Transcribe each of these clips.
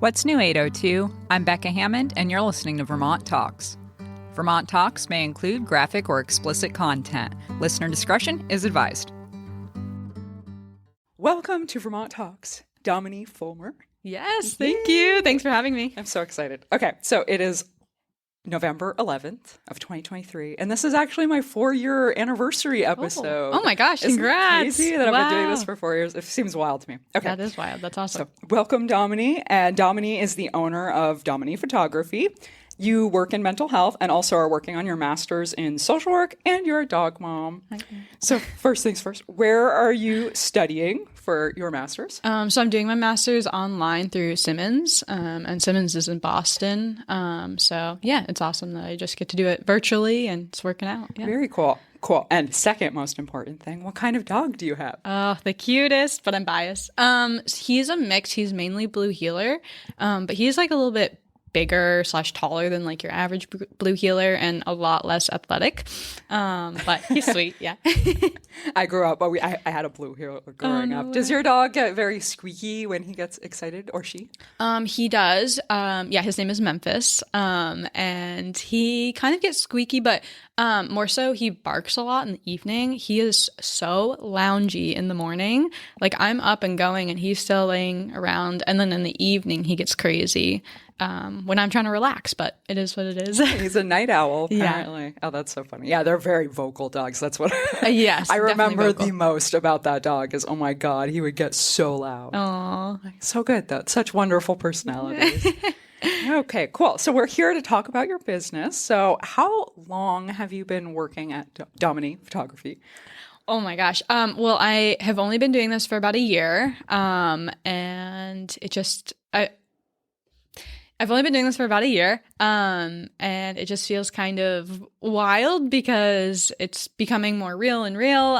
What's new, 802? I'm Becca Hammond, and you're listening to Vermont Talks. Vermont Talks may include graphic or explicit content. Listener discretion is advised. Welcome to Vermont Talks. Damini, Fulmer. Yes, thank you. Thanks for having me. I'm so excited. Okay, so it is November 11th of 2023, and this is actually my 4-year anniversary episode. Oh my gosh, Isn't congrats. It crazy that I've been doing this for 4 years? It seems wild to me. Okay. That is wild. That's awesome. So welcome, Damini. And Damini is the owner of Damini Photography. You work in mental health and also are working on your master's in social work, and you're a dog mom. Okay. So first things first, where are you studying for your master's? So I'm doing my master's online through Simmons, and Simmons is in Boston. So yeah, it's awesome that I just get to do it virtually and it's working out. Yeah. Very cool. Cool. And second most important thing, what kind of dog do you have? Oh, the cutest, but I'm biased. He's a mix. He's mainly blue heeler, but he's like a little bit bigger / taller than like your average blue heeler and a lot less athletic. But he's sweet. Yeah. I grew up, I had a blue heeler growing up. Does your dog get very squeaky when he gets excited, or she? He does. Yeah, his name is Memphis. And he kind of gets squeaky, but more so he barks a lot in the evening. He is so loungy in the morning. Like I'm up and going and he's still laying around. And then in the evening he gets crazy when I'm trying to relax, but it is what it is. He's a night owl, apparently. Yeah. Oh, that's so funny. Yeah, they're very vocal dogs. That's what yes, I remember the most about that dog is, oh my God, he would get so loud. Aww. So good, though. Such wonderful personalities. Okay, cool. So we're here to talk about your business. So how long have you been working at Damini Photography? Oh my gosh. Well, I have only been doing this for about a year. And it just, I've only been doing this for about a year, and it just feels kind of wild because it's becoming more real and real,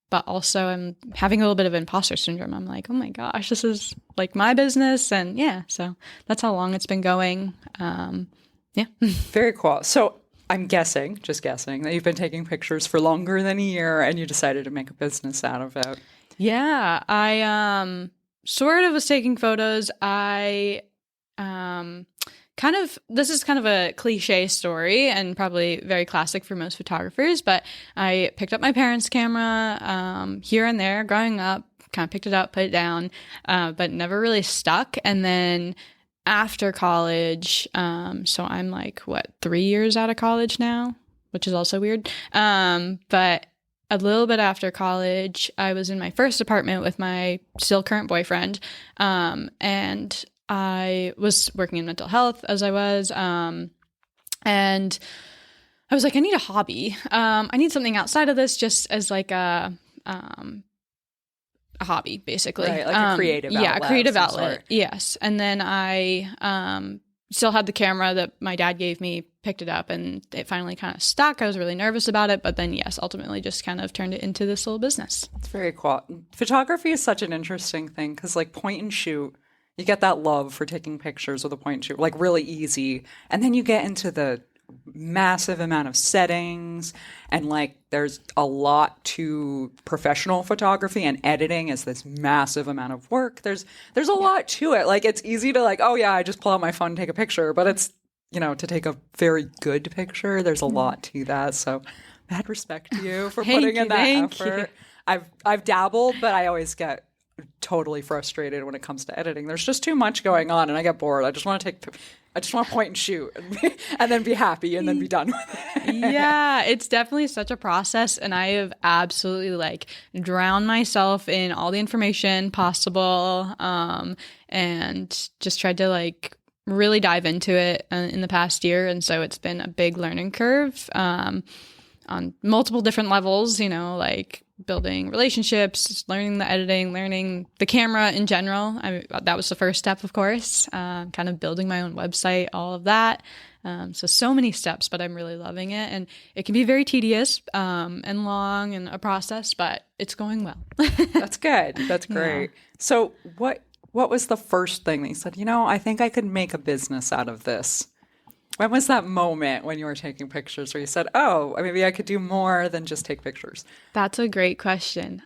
but also I'm having a little bit of imposter syndrome. I'm like, oh my gosh, this is like my business, and yeah, so that's how long it's been going. Yeah. Very cool. So I'm just guessing, that you've been taking pictures for longer than a year, and you decided to make a business out of it. Yeah, I sort of was taking photos. This is kind of a cliche story and probably very classic for most photographers, but I picked up my parents' camera here and there growing up, kind of picked it up, put it down, but never really stuck. And then after college, so I'm like, 3 years out of college now, which is also weird. But a little bit after college, I was in my first apartment with my still current boyfriend, and I was working in mental health as I was, and I was like, I need a hobby. I need something outside of this, just as like a hobby, basically. Right, like a creative outlet. Yeah, a creative outlet. Yes. And then I still had the camera that my dad gave me, picked it up, and it finally kind of stuck. I was really nervous about it, but then yes, ultimately just kind of turned it into this little business. It's very cool. Photography is such an interesting thing because like point and shoot, you get that love for taking pictures with a point and shoot, like really easy. And then you get into the massive amount of settings, and like there's a lot to professional photography, and editing is this massive amount of work. There's a lot to it. Like it's easy to like, oh yeah, I just pull out my phone and take a picture, but it's, to take a very good picture, there's a lot to that. So mad respect to you for putting in that effort. I've dabbled, but I always get totally frustrated when it comes to editing. There's just too much going on and I get bored. I just want to point and shoot and then be happy and then be done with it. Yeah, it's definitely such a process, and I have absolutely like drowned myself in all the information possible, and just tried to like really dive into it in the past year. And so it's been a big learning curve on multiple different levels, like building relationships, learning the editing, learning the camera in general. That was the first step, of course, kind of building my own website, all of that. So many steps, but I'm really loving it. And it can be very tedious and long and a process, but it's going well. That's good. That's great. Yeah. So what was the first thing that you said, I think I could make a business out of this? When was that moment when you were taking pictures where you said, oh, maybe I could do more than just take pictures? That's a great question.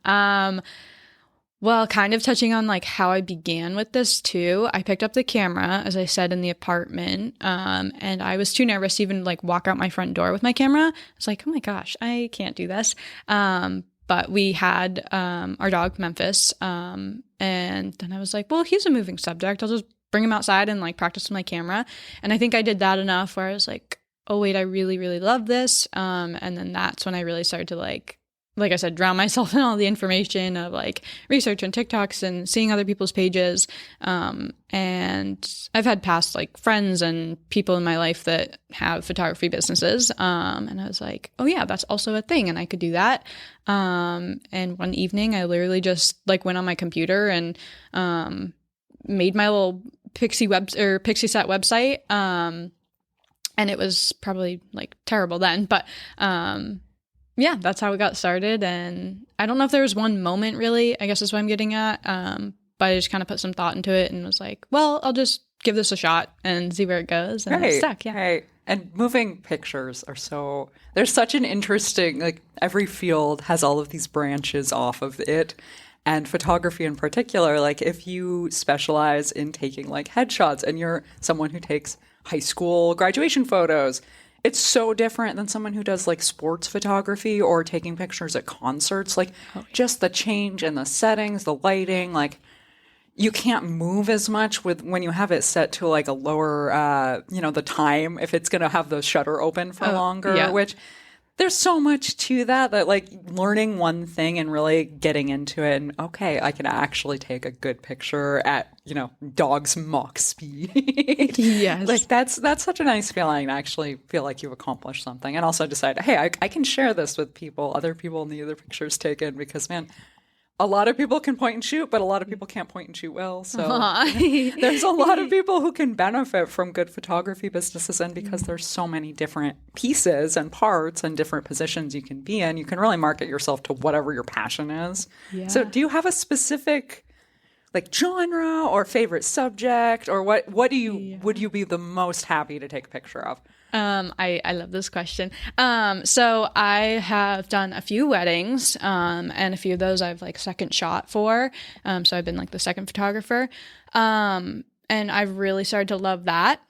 Well, kind of touching on like how I began with this too. I picked up the camera, as I said, in the apartment, and I was too nervous to even like walk out my front door with my camera. I was like, oh my gosh, I can't do this. But we had our dog Memphis, and then I was like, well, he's a moving subject. I'll just bring him outside and like practice with my camera. And I think I did that enough where I was like, oh wait, I really, really love this. And then that's when I really started to like I said, drown myself in all the information of like research and TikToks and seeing other people's pages. And I've had past like friends and people in my life that have photography businesses. And I was like, oh yeah, that's also a thing. And I could do that. And one evening I literally just like went on my computer and, made my little Pixie set website. And it was probably like terrible then, but, yeah, that's how we got started. And I don't know if there was one moment really, I guess is what I'm getting at. But I just kind of put some thought into it and was like, well, I'll just give this a shot and see where it goes. And it stuck, yeah. Right. And moving pictures there's such an interesting, like every field has all of these branches off of it. And photography in particular, like if you specialize in taking like headshots and you're someone who takes high school graduation photos, it's so different than someone who does like sports photography or taking pictures at concerts. Like just the change in the settings, the lighting, like you can't move as much when you have it set to like a lower, the time if it's going to have the shutter open for longer, which there's so much to that like learning one thing and really getting into it and okay, I can actually take a good picture at, dog's Mach speed. Yes. Like that's such a nice feeling to actually feel like you've accomplished something and also decide, hey, I can share this with other people need their pictures taken because man, a lot of people can point and shoot, but a lot of people can't point and shoot well. So there's a lot of people who can benefit from good photography businesses. And because there's so many different pieces and parts and different positions you can be in, you can really market yourself to whatever your passion is. Yeah. So do you have a specific like genre or favorite subject or what would you be the most happy to take a picture of? I love this question. So I have done a few weddings, and a few of those I've like second shot for. So I've been like the second photographer. And I've really started to love that.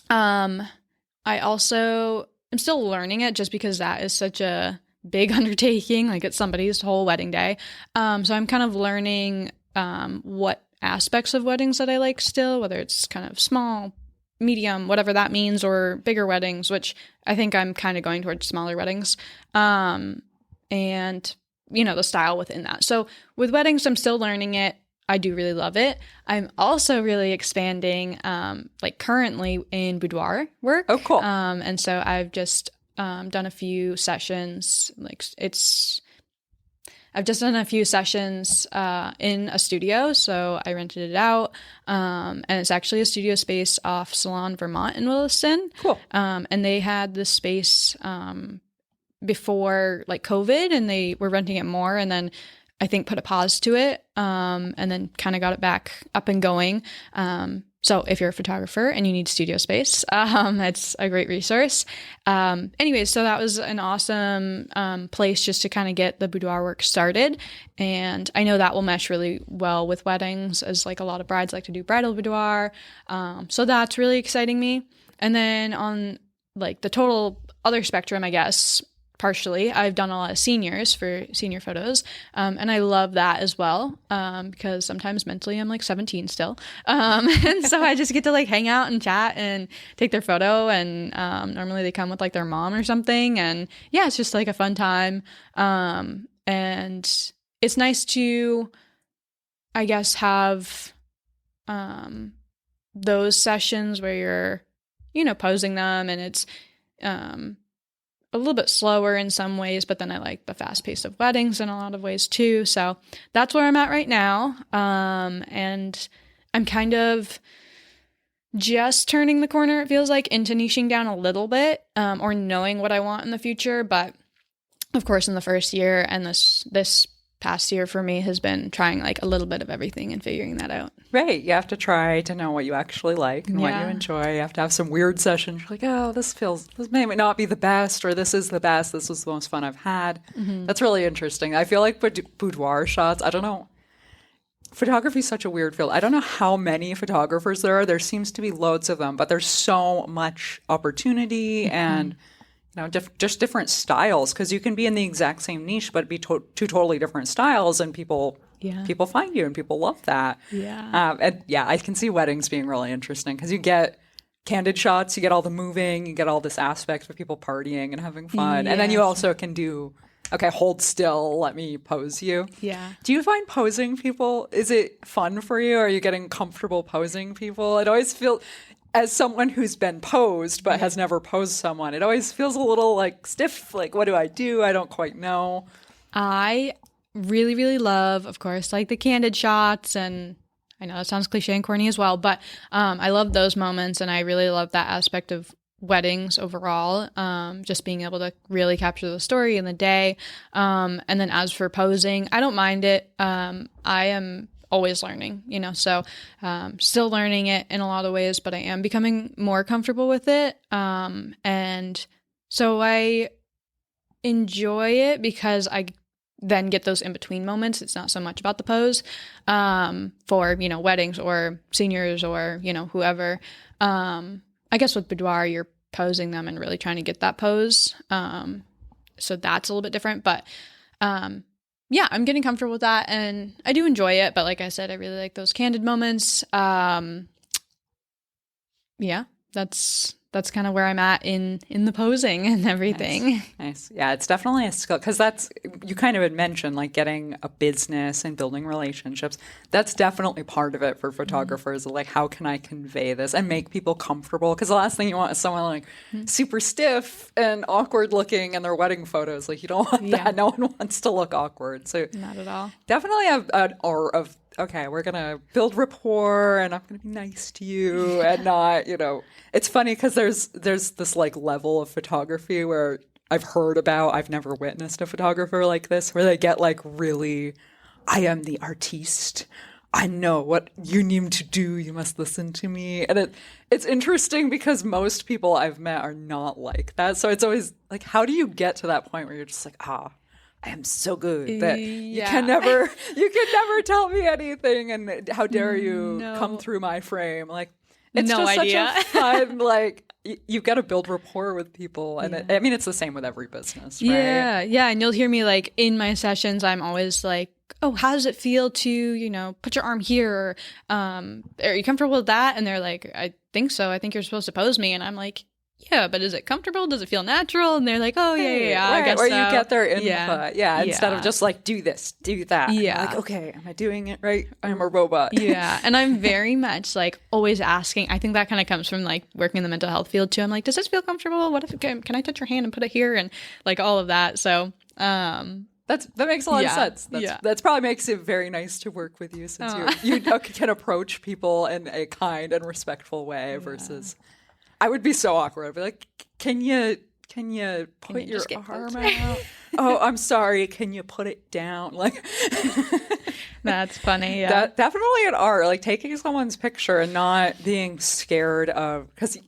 I also am still learning it just because that is such a big undertaking. Like it's somebody's whole wedding day. So I'm kind of learning, what aspects of weddings that I like still, whether it's kind of small, medium, whatever that means, or bigger weddings, which I think I'm kind of going towards smaller weddings, and the style within that. So with weddings, I'm still learning it. I do really love it. I'm also really expanding, like currently in boudoir work. Oh, cool. And so I've just done a few sessions. I've just done a few sessions in a studio, so I rented it out, and it's actually a studio space off Salon, Vermont in Williston. Cool. And they had this space before like COVID, and they were renting it more, and then I think put a pause to it, and then kind of got it back up and going. So if you're a photographer and you need studio space, it's a great resource. Anyways, so that was an awesome place just to kind of get the boudoir work started. And I know that will mesh really well with weddings, as like a lot of brides like to do bridal boudoir. So that's really exciting me. And then on like the total other spectrum, I guess, partially, I've done a lot of seniors for senior photos, and I love that as well, because sometimes mentally I'm like 17 still, and so I just get to like hang out and chat and take their photo, and normally they come with like their mom or something, and yeah, it's just like a fun time, and it's nice to, I guess, have those sessions where you're posing them, and it's a little bit slower in some ways, but then I like the fast pace of weddings in a lot of ways too. So that's where I'm at right now. And I'm kind of just turning the corner, it feels like, into niching down a little bit, or knowing what I want in the future. But of course, in the first year and this past year for me has been trying like a little bit of everything and figuring that out. Right. You have to try to know what you actually like and what you enjoy. You have to have some weird sessions. You're like, oh, this may not be the best, or this is the best. This was the most fun I've had. Mm-hmm. That's really interesting. I feel like boudoir shots, I don't know. photography is such a weird field. I don't know how many photographers there are. There seems to be loads of them, but there's so much opportunity and just different styles, because you can be in the exact same niche but be two totally different styles, and people find you and people love that. I can see weddings being really interesting because you get candid shots, you get all the moving, you get all this aspect of people partying and having fun, and then you also can do, okay, hold still, let me pose you. Do you find posing people, is it fun for you? Are you getting comfortable posing people? It always feels, as someone who's been posed but has never posed someone, it always feels a little like stiff. Like, what do? I don't quite know. I really, really love, of course, like the candid shots, and I know that sounds cliche and corny as well, but I love those moments, and I really love that aspect of weddings overall, just being able to really capture the story in the day. And then as for posing, I don't mind it. I am always learning, so still learning it in a lot of ways, but I am becoming more comfortable with it. And so I enjoy it because I then get those in-between moments. It's not so much about the pose for, weddings or seniors or, whoever. I guess with boudoir, you're posing them and really trying to get that pose. So that's a little bit different, but yeah, I'm getting comfortable with that, and I do enjoy it. But like I said, I really like those candid moments. Yeah, that's kind of where I'm at in the posing and everything. Nice. Yeah, it's definitely a skill, because that's, you kind of had mentioned, like getting a business and building relationships. That's definitely part of it for photographers. Like, how can I convey this and make people comfortable? Because the last thing you want is someone like super stiff and awkward looking in their wedding photos. Like, you don't want that. No one wants to look awkward. So not at all. Definitely have an aura of, okay, we're going to build rapport and I'm going to be nice to you and not, it's funny because there's this like level of photography where I've heard about, I've never witnessed a photographer like this, where they get like really, I am the artiste. I know what you need to do. You must listen to me. And it's interesting because most people I've met are not like that. So it's always like, how do you get to that point where you're just like, I am so good that you can never tell me anything, and how dare you come through my frame? Like, it's just idea. Such a fun, like, you've got to build rapport with people, and I mean, it's the same with every business, right? Yeah, and you'll hear me like in my sessions, I'm always like, oh, how does it feel to, put your arm here? Are you comfortable with that? And they're like, I think so. I think you're supposed to pose me, and I'm like, yeah, but is it comfortable? Does it feel natural? And they're like, oh, yeah, right. I guess or so. You get their input. Instead of just like, do this, do that. Yeah. Like, okay, am I doing it right? I'm a robot. Yeah. And I'm very much like always asking. I think that kind of comes from like working in the mental health field too. I'm like, does this feel comfortable? What if can I touch your hand and put it here? And like all of that. So that makes a lot of sense. That's probably makes it very nice to work with you, since you can approach people in a kind and respectful way versus... I would be so awkward. I'd be like, can you put your arm out? Oh, I'm sorry. Can you put it down? Like, that's funny. Yeah, definitely an art. Like taking someone's picture and not being scared of, because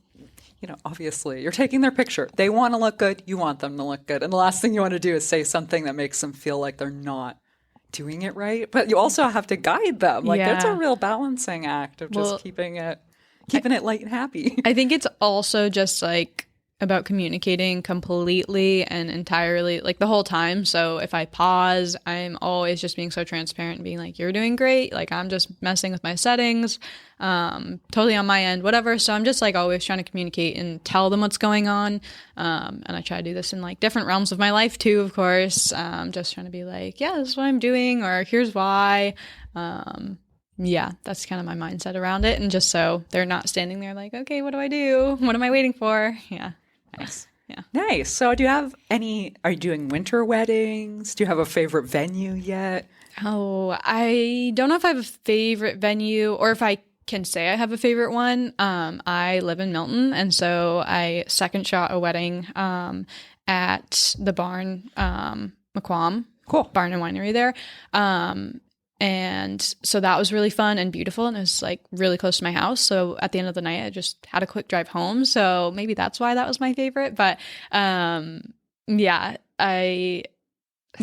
obviously you're taking their picture. They want to look good. You want them to look good. And the last thing you want to do is say something that makes them feel like they're not doing it right. But you also have to guide them. Like that's a real balancing act of just keeping it light and happy. I think it's also just like about communicating completely and entirely like the whole time. So if I pause, I'm always just being so transparent and being like, you're doing great. Like I'm just messing with my settings, totally on my end, whatever. So I'm just like always trying to communicate and tell them what's going on. And I try to do this in like different realms of my life too, of course. Just trying to be like, yeah, this is what I'm doing, or here's why. Yeah, that's kind of my mindset around it. And just so they're not standing there like, okay, what do I do? What am I waiting for? Yeah. Nice. Yeah. Nice. So are you doing winter weddings? Do you have a favorite venue yet? Oh, I don't know if I have a favorite venue or if I can say I have a favorite one. I live in Milton. And so I second shot a wedding at the barn, McQuam. Cool. Barn and winery there. And so that was really fun and beautiful, and it was like really close to my house. So at the end of the night, I just had a quick drive home. So maybe that's why that was my favorite. But yeah, I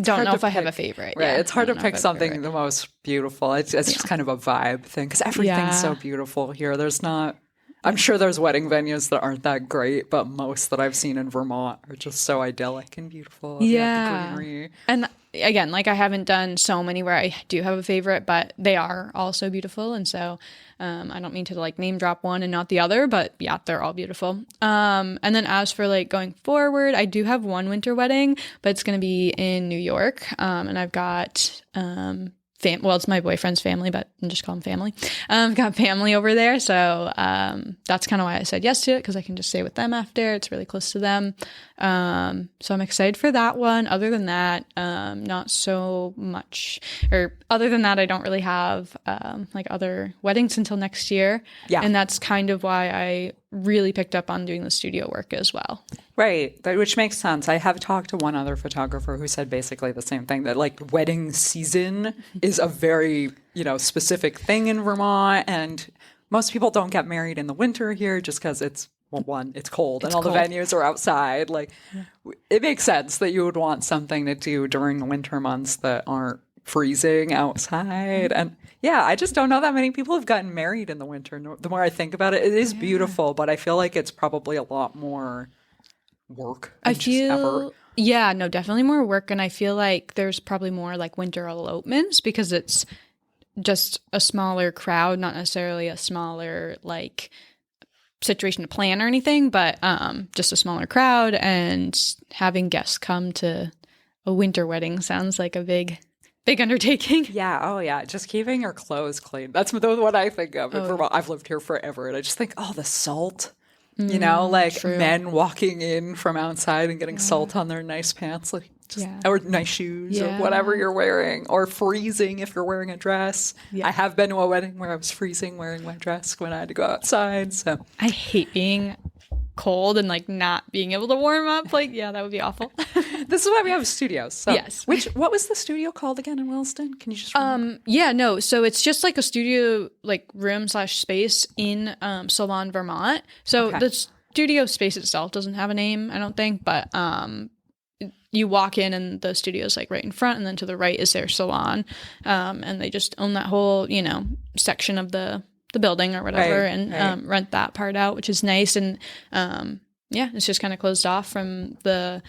don't hard know to if I have pick. a favorite. Right. Yeah, It's hard I to don't know if pick I have a something favorite. the most beautiful. It's just kind of a vibe thing because everything's so Yeah. beautiful here. I'm sure there's wedding venues that aren't that great, but most that I've seen in Vermont are just so idyllic and beautiful. They have the greenery. And again, like I haven't done so many where I do have a favorite, but they are also beautiful. And so I don't mean to like name drop one and not the other, but yeah, they're all beautiful. And then as for like going forward, I do have one winter wedding, but it's going to be in New York. And I've got well, it's my boyfriend's family, but I just call him family. I've got family over there. So that's kind of why I said yes to it, because I can just stay with them after. It's really close to them. So I'm excited for that one. Other than that, not so much. Or other than that, I don't really have like other weddings until next year. Yeah. And that's kind of why I really picked up on doing the studio work as well. Right, which makes sense. I have talked to one other photographer who said basically the same thing, that like wedding season is a very, specific thing in Vermont, and most people don't get married in the winter here just because it's cold and all cold. the venues are outside. Like it makes sense that you would want something to do during the winter months that aren't freezing outside. And yeah, I just don't know that many people have gotten married in the winter. The more I think about it, it is beautiful, but I feel like it's probably a lot more work. I feel, yeah, no, definitely more work. And I feel like there's probably more like winter elopements because it's just a smaller crowd, not necessarily a smaller like situation to plan or anything, but just a smaller crowd, and having guests come to a winter wedding sounds like a big undertaking. Yeah. Oh, yeah. Just keeping your clothes clean. That's what I think of in Vermont. I've lived here forever, and I just think, the salt. True. Men walking in from outside and getting salt on their nice pants, or nice shoes, or whatever you're wearing, or freezing if you're wearing a dress. Yeah. I have been to a wedding where I was freezing wearing my dress when I had to go outside. So I hate being cold and like not being able to warm up. Like, yeah, that would be awful. This is why we have studios. So. Yes. What was the studio called again in Williston? Can you just remember? Yeah, no. So it's just like a studio, like room / space in Salon, Vermont. So the studio space itself doesn't have a name, I don't think, but you walk in and the studio is like right in front, and then to the right is their salon, and they just own that whole section of the building or whatever, and rent that part out, which is nice. And it's just kind of closed off from the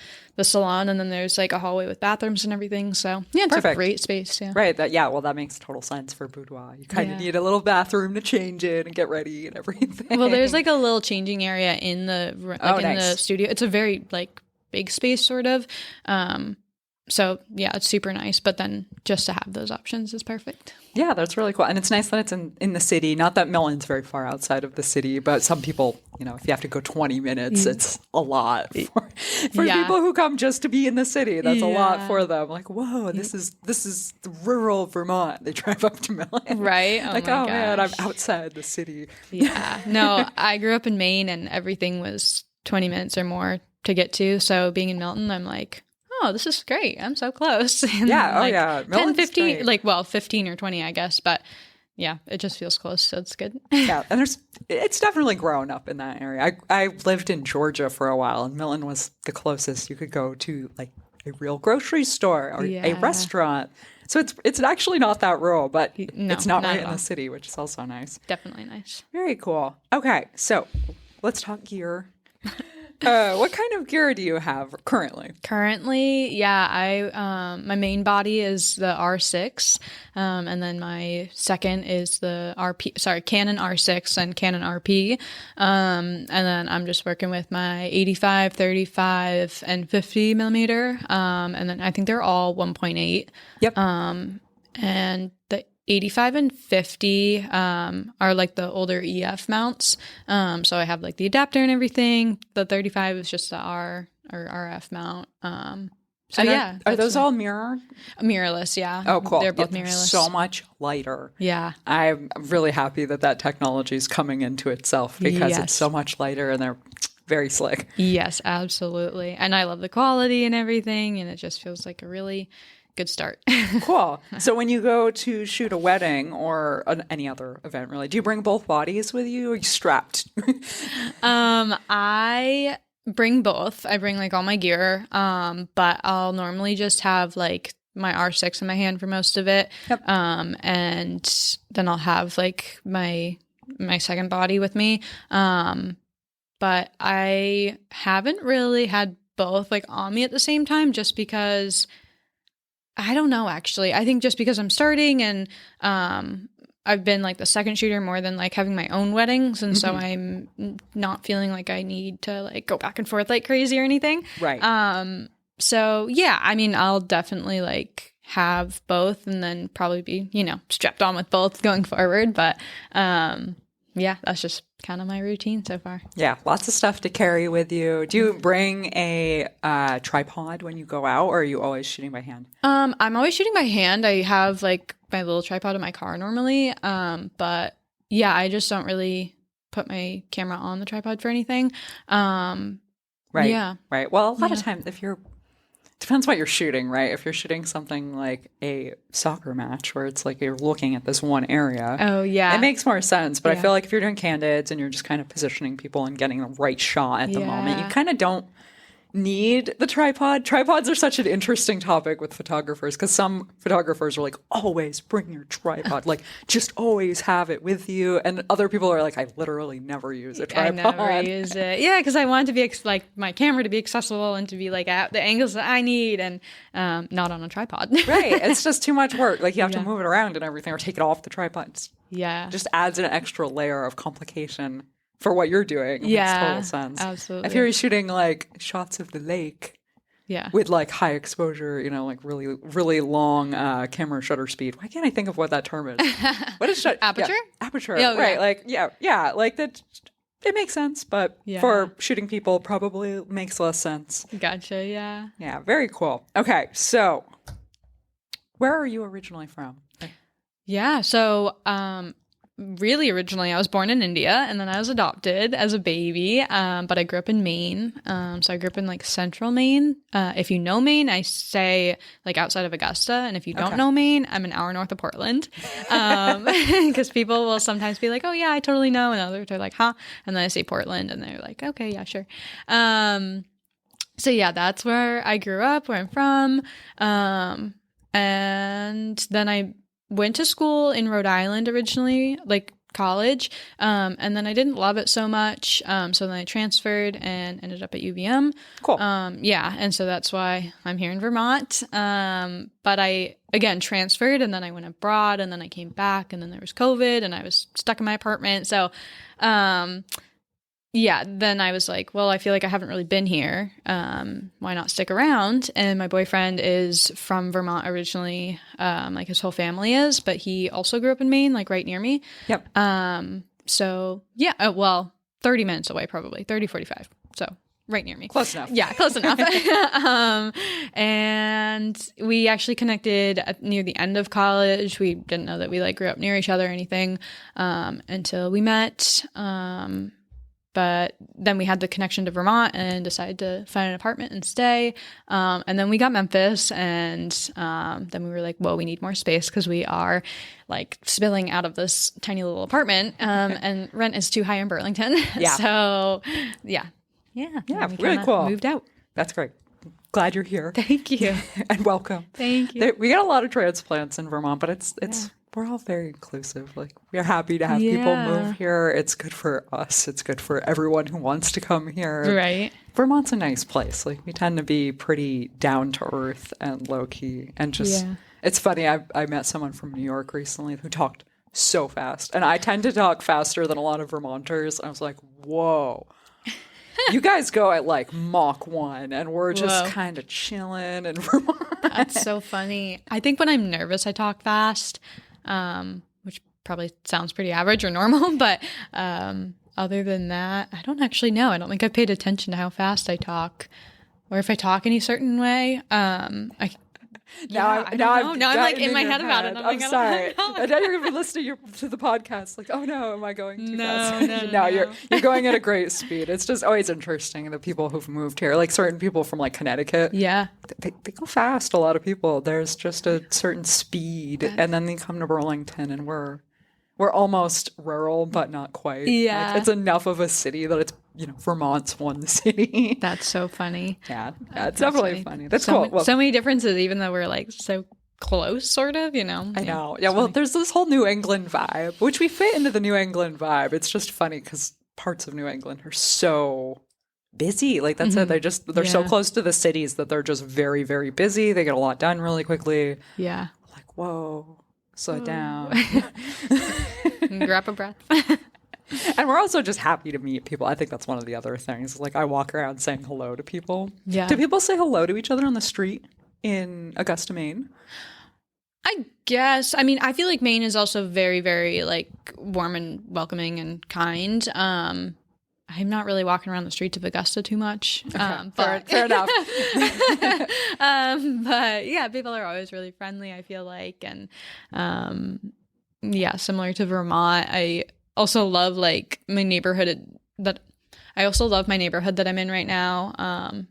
salon, and then there's like a hallway with bathrooms and everything. So yeah, it's a great space. Yeah, right. That makes total sense for boudoir. You kind of need a little bathroom to change in and get ready and everything. Well, there's like a little changing area in the the studio. It's a very like big space sort of. So yeah, it's super nice. But then just to have those options is perfect. Yeah, that's really cool. And it's nice that it's in the city. Not that Milton's very far outside of the city, but some people, if you have to go 20 minutes, it's a lot for people who come just to be in the city. That's a lot for them. Like, whoa, this is rural Vermont. They drive up to Milton. Right. Oh, like, oh man, I'm outside the city. Yeah. No, I grew up in Maine, and everything was 20 minutes or more to get to. So being in Milton, I'm like, oh, this is great. I'm so close. And yeah. 10, 15, great. 15 or 20, I guess. But yeah, it just feels close. So it's good. Yeah. And it's definitely grown up in that area. I lived in Georgia for a while, and Milton was the closest you could go to like a real grocery store or a restaurant. So it's actually not that rural, but it's not right in the city, which is also nice. Definitely nice. Very cool. Okay. So let's talk gear. What kind of gear do you have currently? Currently, I my main body is the R6, and then my second is the Canon R6 and Canon RP, and then I'm just working with my 85, 35, and 50 millimeter, and then I think they're all 1.8. Yep. And the 85 and 50 are like the older EF mounts. So I have like the adapter and everything. The 35 is just the R or RF mount. Are those all mirror? Mirrorless, yeah. Oh, cool. They're both mirrorless. So much lighter. Yeah. I'm really happy that technology is coming into itself because it's so much lighter and they're very slick. Yes, absolutely. And I love the quality and everything, and it just feels like a really good start. Cool. So when you go to shoot a wedding or any other event, really, do you bring both bodies with you, or are you strapped? I bring both. I bring like all my gear, but I'll normally just have like my R6 in my hand for most of it. Yep. And then I'll have like my second body with me. But I haven't really had both like on me at the same time, just because I don't know, actually. I think just because I'm starting, and I've been like the second shooter more than like having my own weddings, and so I'm not feeling like I need to like go back and forth like crazy or anything. Right. So yeah, I mean, I'll definitely like have both, and then probably be, strapped on with both going forward. But yeah, that's just kind of my routine so far. Yeah, lots of stuff to carry with you. Do you bring a tripod when you go out, or are you always shooting by hand? I'm always shooting by hand. I have like my little tripod in my car normally. But yeah, I just don't really put my camera on the tripod for anything. Right. Yeah. Right. Well, a lot of times depends what you're shooting, right? If you're shooting something like a soccer match where it's like you're looking at this one area. Oh, yeah. It makes more sense. But I Yeah. feel like if you're doing candids and you're just kind of positioning people and getting the right shot at the moment, you kind of don't need the tripod. Tripods are such an interesting topic with photographers, because some photographers are like, always bring your tripod, like just always have it with you, and other people are like, I literally never use a tripod. I never use it. Yeah, because I want it to be like my camera to be accessible and to be like at the angles that I need, and not on a tripod. Right. It's just too much work. Like you have to move it around and everything, or take it off the tripod. Yeah. Just adds an extra layer of complication for what you're doing. It makes total sense. Absolutely. If you're shooting like shots of the lake, yeah, with like high exposure, like really, really long camera shutter speed. Why can't I think of what that term is? What is aperture? Yeah, aperture. Yeah, right. yeah. Like, yeah. Like that. It makes sense, but for shooting people, probably makes less sense. Gotcha. Yeah. Yeah. Very cool. Okay. So where are you originally from? Yeah. So, really originally I was born in India, and then I was adopted as a baby. But I grew up in Maine. So I grew up in like central Maine. If you know Maine, I say like outside of Augusta. And if you don't know Maine, I'm an hour north of Portland. Because people will sometimes be like, oh yeah, I totally know. And others are like, huh? And then I say Portland, and they're like, okay, yeah, sure. So yeah, that's where I grew up, where I'm from. And then I went to school in Rhode Island originally, like college, and then I didn't love it so much, so then I transferred and ended up at UVM. Cool. Yeah, and so that's why I'm here in Vermont. But I, again, transferred, and then I went abroad, and then I came back, and then there was COVID, and I was stuck in my apartment, so yeah, then I was like, well, I feel like I haven't really been here. Why not stick around? And my boyfriend is from Vermont originally, like his whole family is, but he also grew up in Maine, like right near me. Yep. So yeah, well, 30 minutes away, probably 30, 45. So right near me. Close enough. Yeah, close enough. And we actually connected near the end of college. We didn't know that we like grew up near each other or anything, until we met. But then we had the connection to Vermont and decided to find an apartment and stay. And then we got Memphis, and then we were like, well, we need more space because we are like spilling out of this tiny little apartment, and rent is too high in Burlington. Yeah. So yeah. Yeah, we really kinda cool. moved out. That's great. Glad you're here. Thank you. And welcome. Thank you. We got a lot of transplants in Vermont, but it's we're all very inclusive. Like, we're happy to have people move here. It's good for us. It's good for everyone who wants to come here. Right. Vermont's a nice place. Like, we tend to be pretty down to earth and low key, and just it's funny. I met someone from New York recently who talked so fast, and I tend to talk faster than a lot of Vermonters. I was like, whoa. You guys go at like Mach 1, and we're just kind of chilling in Vermont. That's so funny. I think when I'm nervous, I talk fast, which probably sounds pretty average or normal. But other than that, I don't actually know. I don't think I've paid attention to how fast I talk, or if I talk any certain way. Now I'm like in my head about it. I'm sorry. And now you're going to be listening to the podcast like, oh no, am I going too fast? No. You're going at a great speed. It's just always interesting, the people who've moved here, like certain people from like Connecticut. Yeah. They go fast, a lot of people. There's just a certain speed, and then they come to Burlington, and we're almost rural, but not quite. Yeah. Like, it's enough of a city that it's Vermont's one city. That's so funny. Yeah, it's definitely funny. That's so, cool. Well, so many differences, even though we're like so close, sort of, I know. Yeah, well, there's this whole New England vibe, which we fit into the New England vibe. It's just funny because parts of New England are so busy. Like, that's it. They're so close to the cities that they're just very, very busy. They get a lot done really quickly. Yeah. Like, whoa, slow down. Grab a breath. And we're also just happy to meet people. I think that's one of the other things. Like, I walk around saying hello to people. Yeah. Do people say hello to each other on the street in Augusta, Maine? I guess. I mean, I feel like Maine is also very, very like warm and welcoming and kind. I'm not really walking around the streets of Augusta too much. But fair enough. But yeah, people are always really friendly, I feel like. And yeah, similar to Vermont, I also love like my neighborhood that I'm in right now.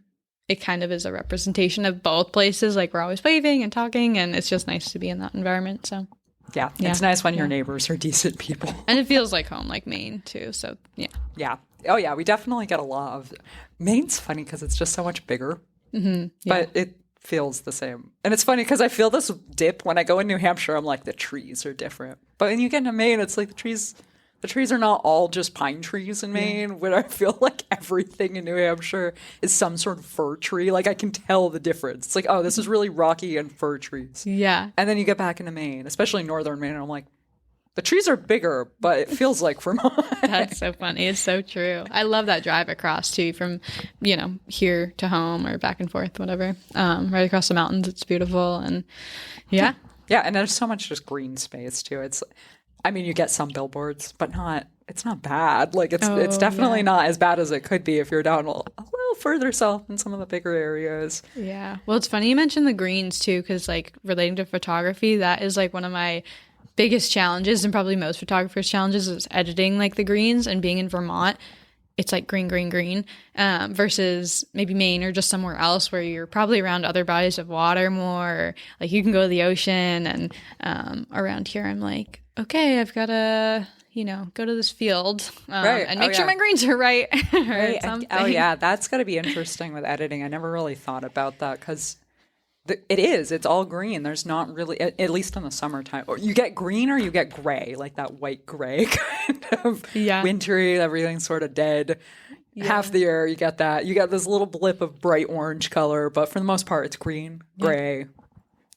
It kind of is a representation of both places. Like, we're always waving and talking, and it's just nice to be in that environment. So yeah, it's nice when your neighbors are decent people. And it feels like home, like Maine too. So yeah. Yeah. Oh yeah, we definitely get a lot of Maine's funny because it's just so much bigger. Mm-hmm. But it feels the same. And it's funny because I feel this dip when I go in New Hampshire. I'm like, the trees are different. But when you get into Maine, it's like the trees are not all just pine trees in Maine, where I feel like everything in New Hampshire is some sort of fir tree. Like, I can tell the difference. It's like, oh, this is really rocky and fir trees. Yeah. And then you get back into Maine, especially northern Maine, and I'm like, the trees are bigger, but it feels like Vermont. That's so funny. It's so true. I love that drive across, too, from, here to home or back and forth, whatever. Right across the mountains. It's beautiful. And yeah. Yeah, and there's so much just green space, too. You get some billboards, but it's not bad. Like, it's definitely not as bad as it could be if you're down a little further south in some of the bigger areas. Yeah. Well, it's funny you mentioned the greens, too, because, like, relating to photography, that is, like, one of my biggest challenges, and probably most photographers' challenges, is editing, like, the greens. And being in Vermont, it's like green, versus maybe Maine or just somewhere else where you're probably around other bodies of water more. Or, like, you can go to the ocean, and around here I'm like, okay, I've got to, go to this field and make sure my greens are right. Right. Oh, yeah. That's got to be interesting with editing. I never really thought about that because it's all green. There's not really, at least in the summertime, or you get green or you get gray, like that white gray kind of wintry, everything's sort of dead. Yeah. Half the year you get that. You get this little blip of bright orange color, but for the most part it's green, gray.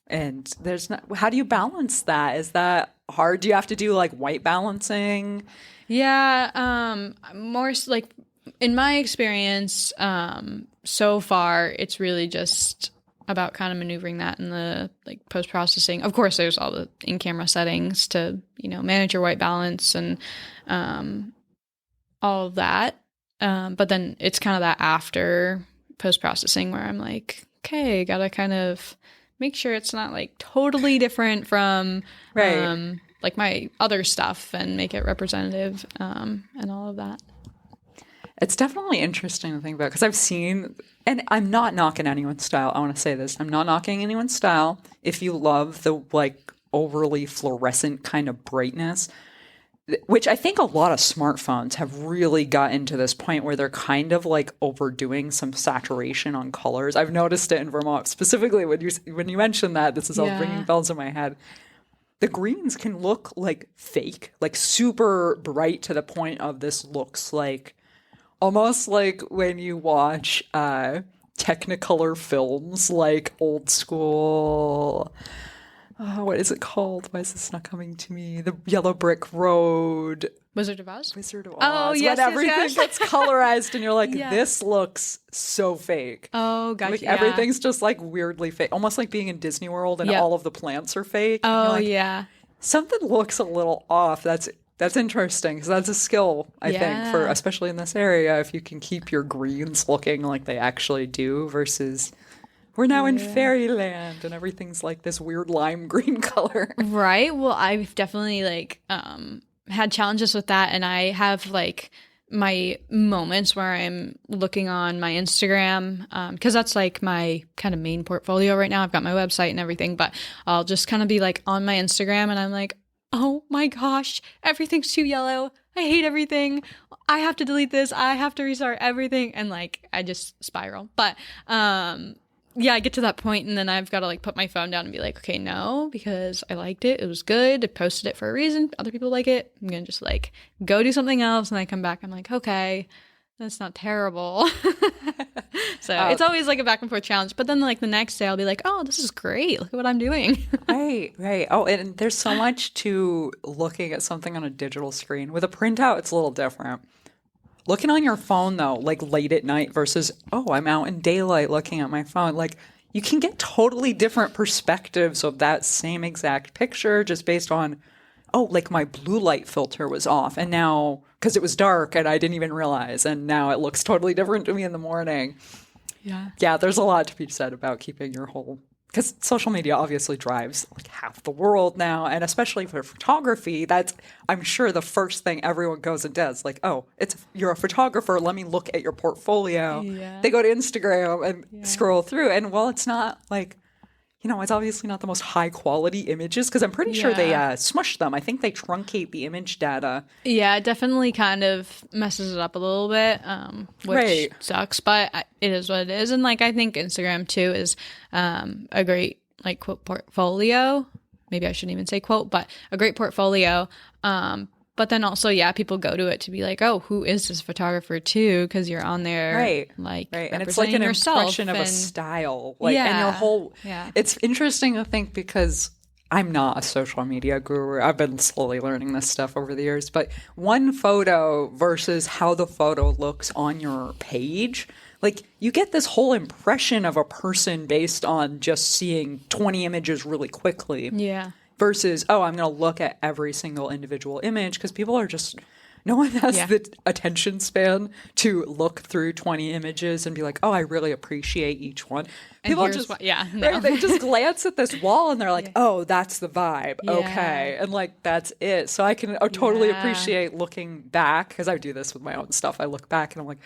And how do you balance that? Is that hard? Do you have to do like white balancing? Yeah. More like in my experience, so far, it's really just about kind of maneuvering that in the like post-processing. Of course, there's all the in-camera settings to, manage your white balance and all of that. But then it's kind of that after post-processing where I'm like, okay, gotta kind of make sure it's not like totally different from like my other stuff and make it representative and all of that. It's definitely interesting to think about because I've seen, and I'm not knocking anyone's style. I want to say this. I'm not knocking anyone's style. If you love the like overly fluorescent kind of brightness, which I think a lot of smartphones have really gotten to this point where they're kind of like overdoing some saturation on colors. I've noticed it in Vermont, specifically when you mentioned that. This is all ringing bells in my head. The greens can look like fake, like super bright to the point of this looks like almost like when you watch Technicolor films, like old school. What is it called? Why is this not coming to me? The Yellow Brick Road. Wizard of Oz? Wizard of Oz. Oh, yes, when everything yes. gets colorized and you're like, this looks so fake. Oh, gotcha. Like everything's just like weirdly fake. Almost like being in Disney World and all of the plants are fake. Oh, like, yeah. Something looks a little off. That's interesting because that's a skill, I think, for especially in this area, if you can keep your greens looking like they actually do versus... We're now in fairyland and everything's like this weird lime green color. Right. Well, I've definitely like had challenges with that. And I have like my moments where I'm looking on my Instagram because that's like my kind of main portfolio right now. I've got my website and everything, but I'll just kind of be like on my Instagram and I'm like, oh my gosh, everything's too yellow. I hate everything. I have to delete this. I have to restart everything. And like, I just spiral. But, yeah, I get to that point and then I've got to like put my phone down and be like, okay, no, because I liked it. It was good. I posted it for a reason. Other people like it. I'm going to just like go do something else. And I come back. I'm like, okay, that's not terrible. So it's always like a back and forth challenge. But then like the next day I'll be like, oh, this is great. Look at what I'm doing. Right. Oh, and there's so much to looking at something on a digital screen. With a printout, it's a little different. Looking on your phone, though, like late at night versus, oh, I'm out in daylight looking at my phone. Like, you can get totally different perspectives of that same exact picture just based on, oh, like my blue light filter was off. And now, because it was dark and I didn't even realize, and now it looks totally different to me in the morning. Yeah, there's a lot to be said about keeping your whole... Because social media obviously drives like half the world now, and especially for photography, that's, I'm sure, the first thing everyone goes and does. Like, oh, you're a photographer, let me look at your portfolio. Yeah. They go to Instagram and scroll through, and well, it's not like, it's obviously not the most high quality images, because I'm pretty sure they smush them. I think they truncate the image data. Yeah, it definitely kind of messes it up a little bit, which sucks, but it is what it is. And like, I think Instagram too is a great like quote portfolio. Maybe I shouldn't even say quote, but a great portfolio. But then also, people go to it to be like, oh, who is this photographer too? Because you're on there, right? And it's like an impression of a style, like, and your whole. Yeah. It's interesting to think because I'm not a social media guru. I've been slowly learning this stuff over the years, but one photo versus how the photo looks on your page, like you get this whole impression of a person based on just seeing 20 images really quickly. Yeah. Versus, oh, I'm going to look at every single individual image, because people are just, no one has the attention span to look through 20 images and be like, oh, I really appreciate each one. People just, right, they just glance at this wall and they're like, oh, that's the vibe. Yeah. Okay. And like, that's it. So I can totally appreciate looking back, because I do this with my own stuff. I look back and I'm like,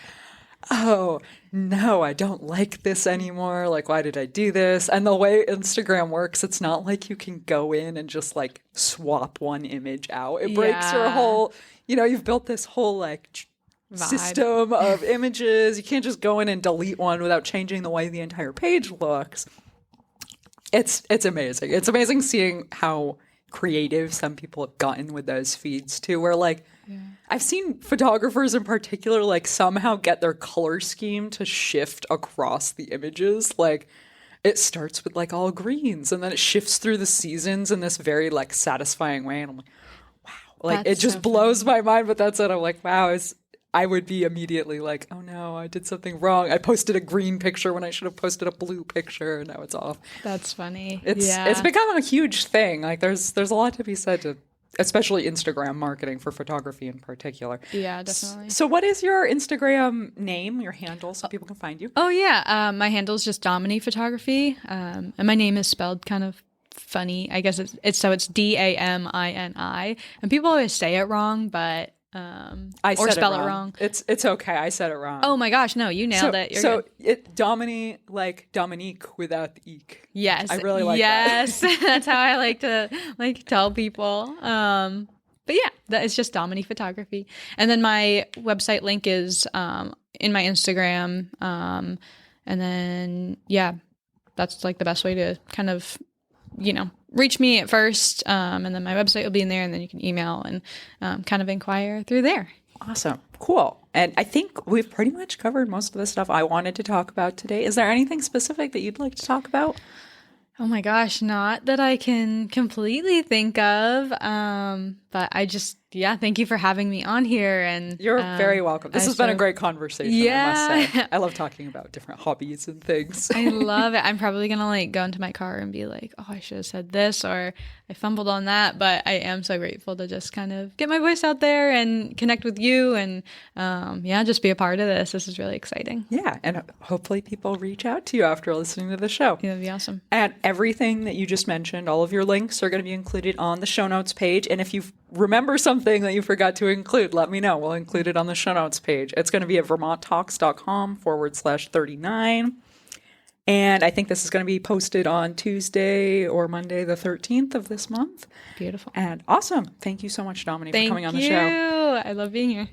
oh, no, I don't like this anymore. Like, why did I do this? And the way Instagram works, it's not like you can go in and just like swap one image out. It breaks your whole, you've built this whole like system of images. You can't just go in and delete one without changing the way the entire page looks. It's amazing. It's amazing seeing how creative some people have gotten with those feeds too, where like, I've seen photographers in particular like somehow get their color scheme to shift across the images. Like it starts with like all greens and then it shifts through the seasons in this very like satisfying way. And I'm like, wow, like it just blows my mind. But that's it. I'm like, wow, I would be immediately like, oh no, I did something wrong. I posted a green picture when I should have posted a blue picture, and now it's off. That's funny. It's become a huge thing. Like there's a lot to be said to, especially Instagram marketing for photography in particular. Yeah, definitely. So what is your Instagram name, your handle, so people can find you? Oh yeah, my handle is just Damini Photography, and my name is spelled kind of funny. I guess it's Damini, and people always say it wrong, but or spell it wrong. It's okay. I said it wrong. Oh my gosh, no, you nailed it. You're good. Domini, like Dominique without the eek. Yes, I really like that. Yes, that's how I like to like tell people. But yeah, that is just Damini Photography, and then my website link is in my Instagram, and then that's like the best way to kind of reach me at first, and then my website will be in there, and then you can email and kind of inquire through there. Awesome. Cool. And I think we've pretty much covered most of the stuff I wanted to talk about today. Is there anything specific that you'd like to talk about? Oh my gosh, not that I can completely think of, but I just, thank you for having me on here. And you're very welcome. This has been a great conversation, I must say. I love talking about different hobbies and things. I love it. I'm probably going to like go into my car and be like, oh, I should have said this, or I fumbled on that, but I am so grateful to just kind of get my voice out there and connect with you and, just be a part of this. This is really exciting. Yeah, and hopefully people reach out to you after listening to the show. Yeah, that'd be awesome. And everything that you just mentioned, all of your links are going to be included on the show notes page. And if you remember something that you forgot to include, let me know. We'll include it on the show notes page. It's going to be at vermonttalks.com/39. And I think this is going to be posted on Tuesday or Monday, the 13th of this month. Beautiful. And awesome. Thank you so much, Damini, for coming on the show. I love being here.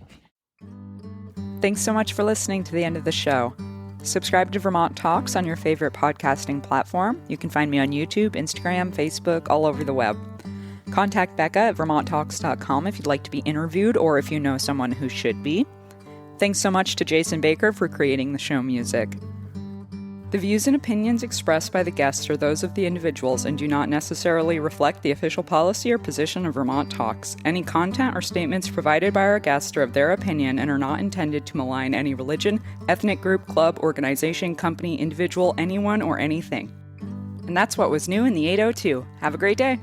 Thanks so much for listening to the end of the show. Subscribe to Vermont Talks on your favorite podcasting platform. You can find me on YouTube, Instagram, Facebook, all over the web. Contact Becca at vermonttalks.com if you'd like to be interviewed or if you know someone who should be. Thanks so much to Jason Baker for creating the show music. The views and opinions expressed by the guests are those of the individuals and do not necessarily reflect the official policy or position of Vermont Talks. Any content or statements provided by our guests are of their opinion and are not intended to malign any religion, ethnic group, club, organization, company, individual, anyone, or anything. And that's what was new in the 802. Have a great day.